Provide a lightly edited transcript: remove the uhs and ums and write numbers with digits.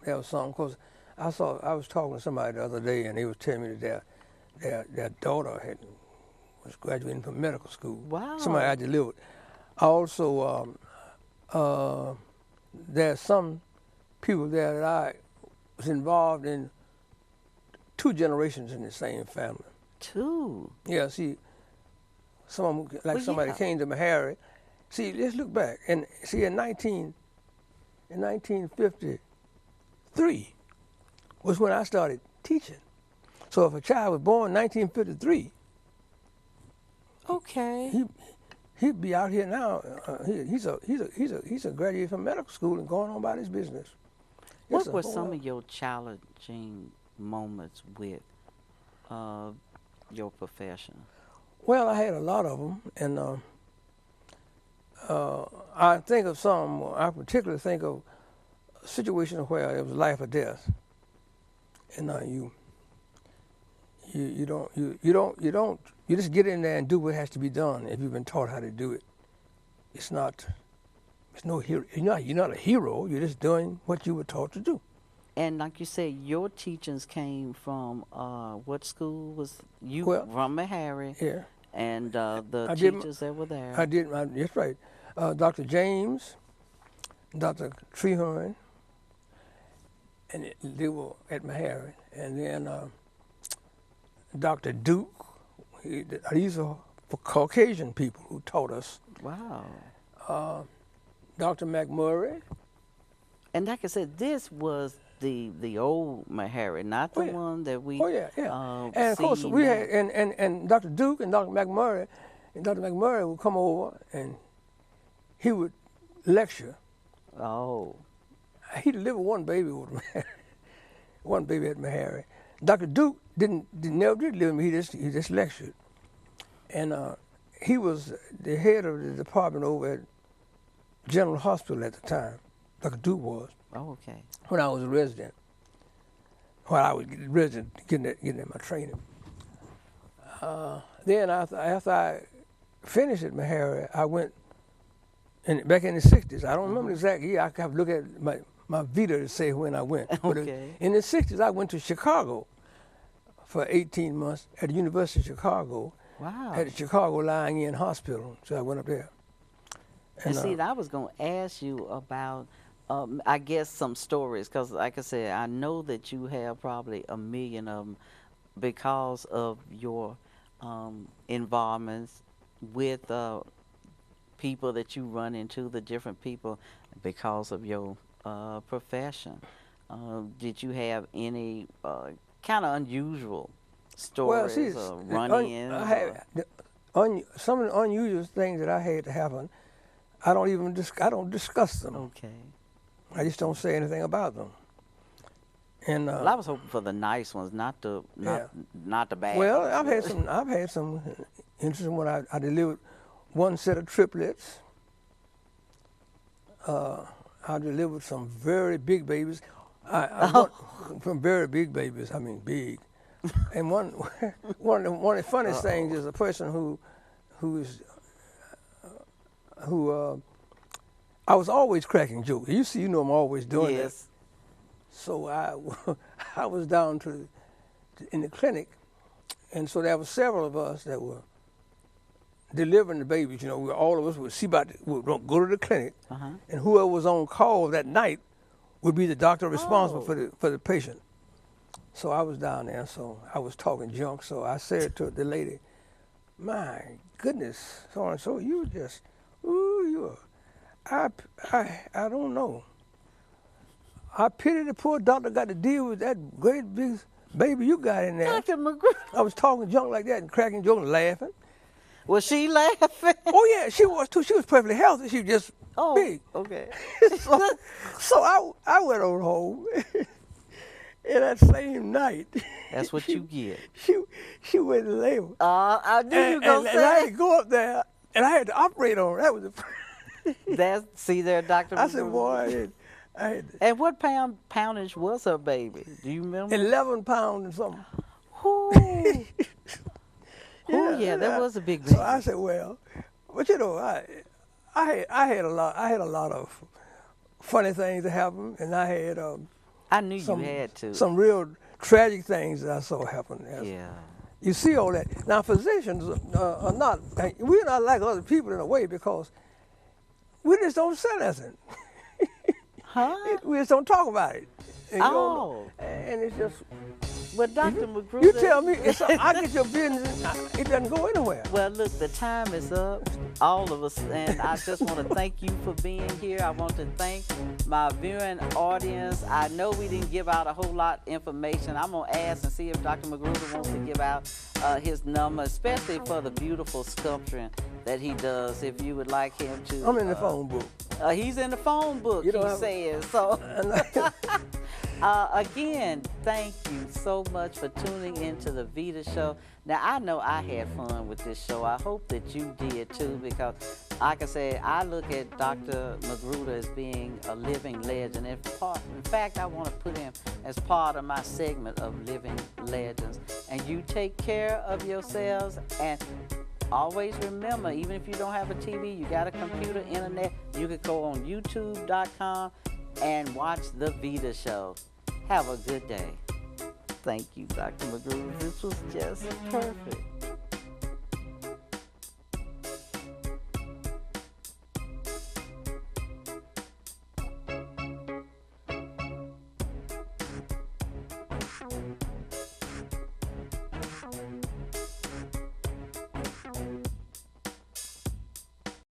there was something, because I was talking to somebody the other day, and they was telling me that their daughter was graduating from medical school. Wow. Somebody I delivered. Also, there's some people there that I was involved in 2 generations in the same family. 2? Yeah, see, some of them, like somebody came to Meharry. See, let's look back. And see, in 1953 was when I started teaching. So if a child was born in 1953, okay, he'd be out here now. He's a graduate from medical school and going on about his business. What were some of your challenging moments with your profession? Well, I had a lot of them, and I think of some. I particularly think of situations where it was life or death, and you just get in there and do what has to be done if you've been taught how to do it. It's no hero. You're not a hero. You're just doing what you were taught to do. And like you said, your teachings came from what school was you from Meharry? Yeah. And the teachers that were there. That's right. Dr. James, Dr. Trehorn, and they were at Meharry. And then Dr. Duke. These are for Caucasian people who taught us. Wow. Dr. McMurray. And like I said, this was the old Meharry, not the one that we. Oh yeah. And of course we had and Dr. Duke and Dr. McMurray, would come over and he would lecture. Oh. He delivered one baby with Meharry, one baby at Meharry. Dr. Duke never did deliver me. He just lectured, and he was the head of the department over at General Hospital at the time. Dr. Duke was. Oh, okay. When I was a resident, getting my training. Then after I finished at Meharry, I went back in the 60s. I don't remember the exact year. I have to look at my VITA to say when I went. But okay. In the 60s, I went to Chicago for 18 months at the University of Chicago. Wow. At the Chicago Lying In Hospital. So I went up there. And see, I was going to ask you about, I guess, some stories, because like I said, I know that you have probably a million of them because of your involvements with people that you run into, the different people, because of your profession. Did you have any kind of unusual stories or run-ins? Some of the unusual things that I had to happen, I don't discuss them. Okay. I just don't say anything about them. And well, I was hoping for the nice ones, not the bad. Well, ones. I've had some interesting one. I delivered one set of triplets. I delivered some very big babies. From very big babies, I mean big. And one of the funniest things is a person who I was always cracking jokes. You know I'm always doing that. So I was down in the clinic, and so there were several of us that were delivering the babies. You know, all of us would go to the clinic, and whoever was on call that night would be the doctor responsible for the patient. So I was down there, so I was talking junk. So I said to the lady, "My goodness, so and so, you just, I don't know. I pity the poor doctor got to deal with that great big baby you got in there." Dr. McGruder. I was talking junk like that and cracking jokes and laughing. Was she laughing? Oh yeah, she was too. She was perfectly healthy. She was just big. Okay. so I went on home. And that same night. That's what you get. She went in labor. I knew you were going to say. And I had to go up there, and I had to operate on her. That was See there, Dr. I said, boy, I had to. And what poundage was her baby? Do you remember? 11 pounds and something. Ooh. Yeah, that was a big baby. So I said, well, but you know, I had a lot of funny things that happened, and I had I knew you had to. Some real tragic things that I saw happen. Yeah. You see all that. Now, physicians are not, we're not like other people in a way because we just don't say nothing. Huh? We just don't talk about it. And, and it's just. But Dr. Magruder, you tell me, I get your business, it doesn't go anywhere. Well, look, the time is up, all of us, and I just want to thank you for being here. I want to thank my viewing audience. I know we didn't give out a whole lot of information. I'm going to ask and see if Dr. Magruder wants to give out his number, especially for the beautiful sculpturing that he does, if you would like him to. I'm in the phone book. He's in the phone book, he says. So, again, thank you so much for tuning into the VITA show. Now, I know I had fun with this show. I hope that you did too, because, like I said, I look at Dr. Magruder as being a living legend. In fact, I want to put him as part of my segment of living legends. And you take care of yourselves, and always remember, even if you don't have a TV, you got a computer, internet, you could go on youtube.com and watch the VITA show. Have a good day. Thank you, Dr. Magruder. This was just perfect.